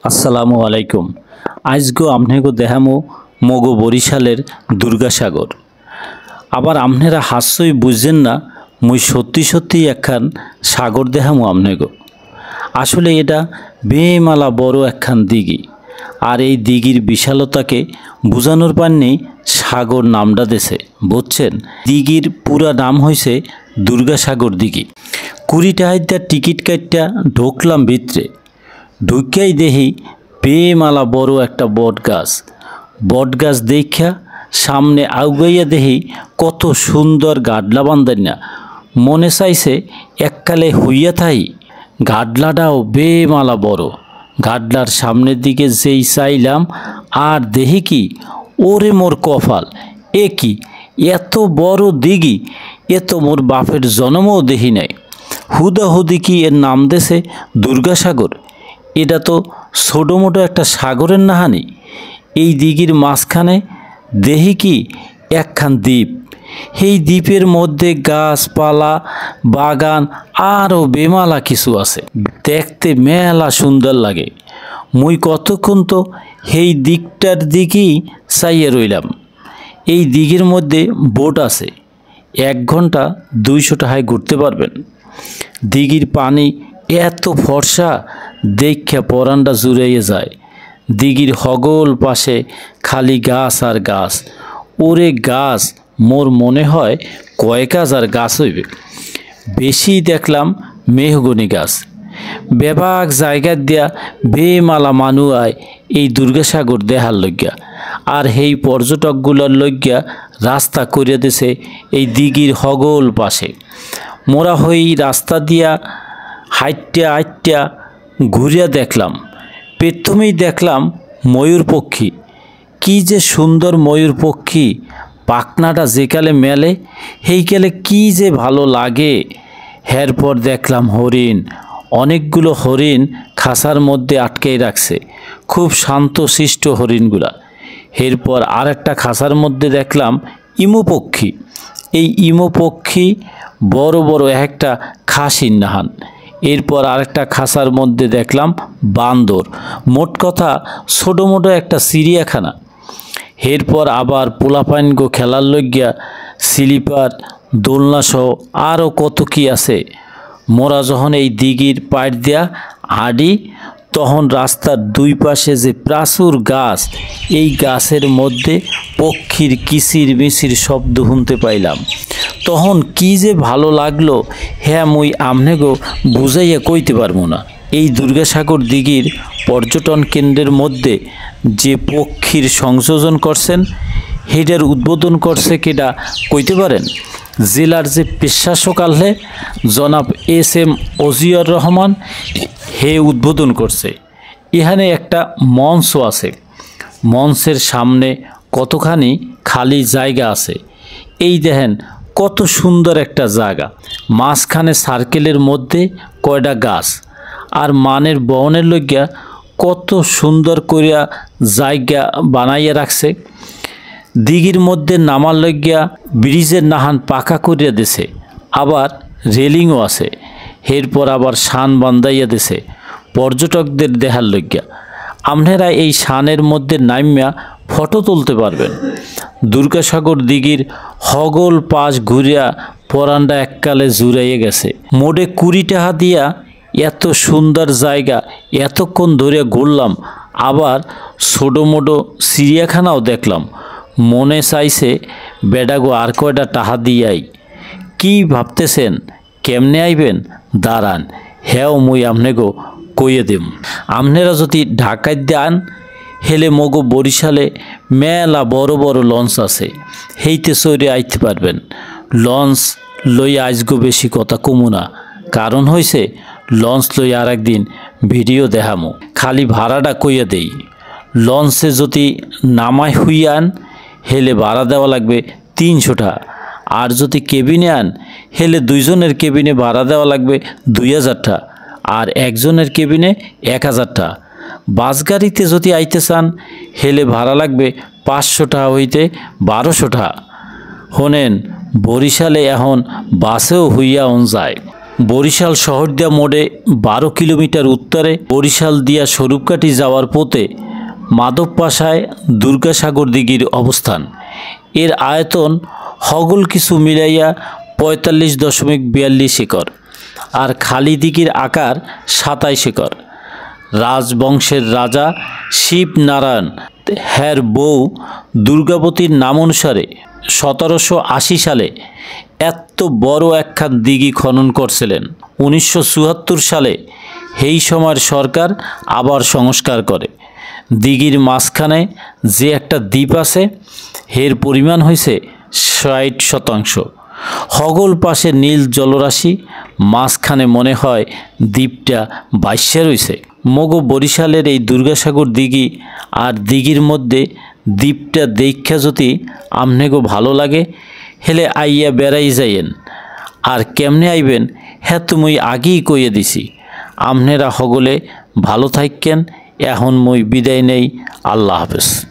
আসসালামু আলাইকুম। আজগো আমনেগো দেখামো মগো বরিশালের দুর্গাসাগর। আবার আমনেরা হাস্যই বুঝছেন না, মুই সত্যি সত্যি একখান সাগর দেখামো আমনেগো। আসলে এটা বেমালা বড় একখান দিঘি, আর এই দিঘির বিশালতাকে বুঝানোর পান্নি সাগর নামটা দেছে, বুঝছেন? দিঘির পুরা নাম হয়েছে দুর্গাসাগর দিঘি। 20 টাকা টিকিট কাটটা ঢুকলাম ভিতরে। ঢুকিয়াই দেখি বেমালা বড় একটা বট গাছ দেখা সামনে আউগাইয়া দেখি কত সুন্দর গাডলা বান্ধাইনা। মনে চাইছে এককালে হইয়া থাই। গাডলাটাও বেমালা বড়। গাডলার সামনের দিকে যেই চাইলাম আর দেখি কি, ওরে মোর কপাল, এ কি এত বড় দিঘি! এ তো মোর বাপের জন্মও দেখি নাই। হুদাহুদি কি এর নাম দেছে দুর্গাসাগর? এটা তো ছোটো মোটো একটা সাগরের নাহানি। এই দিঘির মাঝখানে দেখি কি একখান দ্বীপ। এই দ্বীপের মধ্যে গাছপালা, বাগান আরও বেমালা কিছু আছে। দেখতে মেলা সুন্দর লাগে। মুই কতক্ষণ তো এই দিকটার দিকেই চাইয়ে রইলাম। এই দিঘির মধ্যে বোট আছে, 1 ঘন্টা 200 টাকায় ঘুরতে পারবেন। দিঘির পানি এত ফর্সা দেখা পরানটা জুড়াইয়ে যায়। দিঘির হগল পাশে খালি গাছ আর গাছ। ওরে গাছ মোর মনে হয় কয়েক হাজার গাছ হইবে। বেশি দেখলাম মেহগনি গাছ। বেবাক জায়গা দিয়া বেমালা মানু আয় এই দুর্গাসাগর দেহার লইগা। আর এই পর্যটকগুলোর লইগা রাস্তা করিয়া দিছে এই দিঘির হগল পাশে। মোরা হই রাস্তা দিয়া হাইট্টা ঘুরিয়া দেখলাম। প্রথমেই দেখলাম ময়ূর পক্ষী। কি যে সুন্দর ময়ূর পক্ষী! পাখনাটা যেকালে মেলে সেইকালে কি যে ভালো লাগে। এরপর দেখলাম হরিণ। অনেকগুলো হরিণ খাঁচার মধ্যে আটকেই রাখছে, খুব শান্তশিষ্ট হরিণগুলা। এরপর আরেকটা খাঁচার মধ্যে দেখলাম ইমু পক্ষী। এই ইমু পক্ষী বড় বড় একটা খাসির নাহান। এরপর আরেকটা খাঁচার মধ্যে দেখলাম বান্দর। মোট কথা ছোটো মোটো একটা চিড়িয়াখানা। এরপর আবার পোলাপাইনগো খেলার লইগিয়া স্লিপার, দোলনাসহ আরও কত কি আছে। মোরা যখন এই দিঘির পাড় দিয়া হাঁটি, তখন রাস্তার 2 পাশে যে প্রচুর গাছ, এই গাছের মধ্যে পক্ষীর কিচির মিচির শব্দ শুনতে পাইলাম। তখন কি যে ভালো লাগলো, হ্যাঁ মুই আমনেগো বুঝাইয়া কইতে পারবো না। এই দুর্গাসাগর দিঘির পর্যটন কেন্দ্রের মধ্যে যে পক্ষীর সংযোজন করছেন, হেটার উদ্বোধন করছে কেডা কইতে পারেন? জেলার যে প্রশাসক আল্লে জনাব SM অজিয়র রহমান, হে উদ্বোধন করছে। এখানে একটা মঞ্চ আছে। মঞ্চের সামনে কতখানি খালি জায়গা আছে। এই দেখেন কত সুন্দর একটা জায়গা। মাঝখানে সার্কেলের মধ্যে কয়টা গাছ, আর মানের বহনের লইগা কত সুন্দর করিয়া জায়গা বানাইয়া রাখছে। দিঘির মধ্যে নামার লইগা ব্রিজের নাহান পাকা করিয়া দিছে, আবার রেলিংও আছে। এরপর আবার শান বান্ধাইয়া দিছে পর্যটকদের দেখার লইগা। আপনারা এই শানের মধ্যে নামিয়া ফটো তুলতে পারবেন। দুর্গাসাগর দিঘির হগল পাশ ঘুরিয়া পরানটা এককালে জুড়াইয়ে গেছে। মোটে 20 টাকা দিয়া এত সুন্দর জায়গা এতক্ষণ ধরে ঘুরলাম। আবার ছোটো মোটো চিড়িয়াখানাও দেখলাম। মনে চাইছে বেডাগো আর কয়টা টাকা দিয়াই। কি ভাবতেছেন কেমনে আইবেন? দাঁড়ান, হ্যাঁ মুই আমনেগো কইয়ে দেব। আপনারা যদি ঢাকায় দেন, হেলে মগো বরিশালে মেলা বড় বড় লঞ্চ আছে, হেইতে চড়ে আইতে পারবেন। লঞ্চ লই আজগো বেশি কথা কমু না, কারণ হইছে লঞ্চ লই আর একদিন ভিডিও দেখামো। খালি ভাড়াটা কইয়া দেই। লঞ্চে যদি নামাই হুইয়ান, হেলে ভাড়া দেওয়া লাগবে 300 টাকা। আর যদি কেবিনে আন, হেলে 2 জনের কেবিনে ভাড়া দেওয়া লাগবে 2000 টাকা, আর 1 জনের কেবিনে 1000 টাকা। বাস গাড়িতে যদি আইতে চান, হেলে ভাড়া লাগবে 500 টাকা হইতে 1200 টাকা। শোনেন, বরিশালে এখন বাসেও হুইয়া যায়। বরিশাল শহরদিয়া মোড়ে 12 কিলোমিটার উত্তরে বরিশাল দিয়া স্বরূপকাঠি যাওয়ার পথে মাধবপাশায় দুর্গাসাগর দিঘির অবস্থান। এর আয়তন হগল কিছু মিলাইয়া 45.42 একর আর খালি দিঘির আকার 27 একর। রাজবংশের রাজা শিবনারায়ণ হের বউ দুর্গাবতীর নাম অনুসারে 1780 সালে এত বড় একখান দিঘি খনন করছিলেন। 1974 সালে এই সময়ের সরকার আবার সংস্কার করে। দিঘির মাঝখানে যে একটা দ্বীপ আছে এর পরিমাণ হয়েছে 60%। হগল পাশে নীল জলরাশি, মাঝখানে মনে হয় দ্বীপটা বাইশে রয়েছে। মগো বরিশালের এই দুর্গাসাগর দিঘি আর দিঘির মধ্যে দ্বীপটা দেখা যদি আমনেগো ভালো লাগে হেলে আইয়া বেড়াই যাইয়েন। আর কেমনে আইবেন হ্যাঁ তো মুই আগেই কইয়ে দিছি। আমনেরা হগলে ভালো থাকেন। এখন মুই বিদায় নেই। আল্লাহ হাফেজ।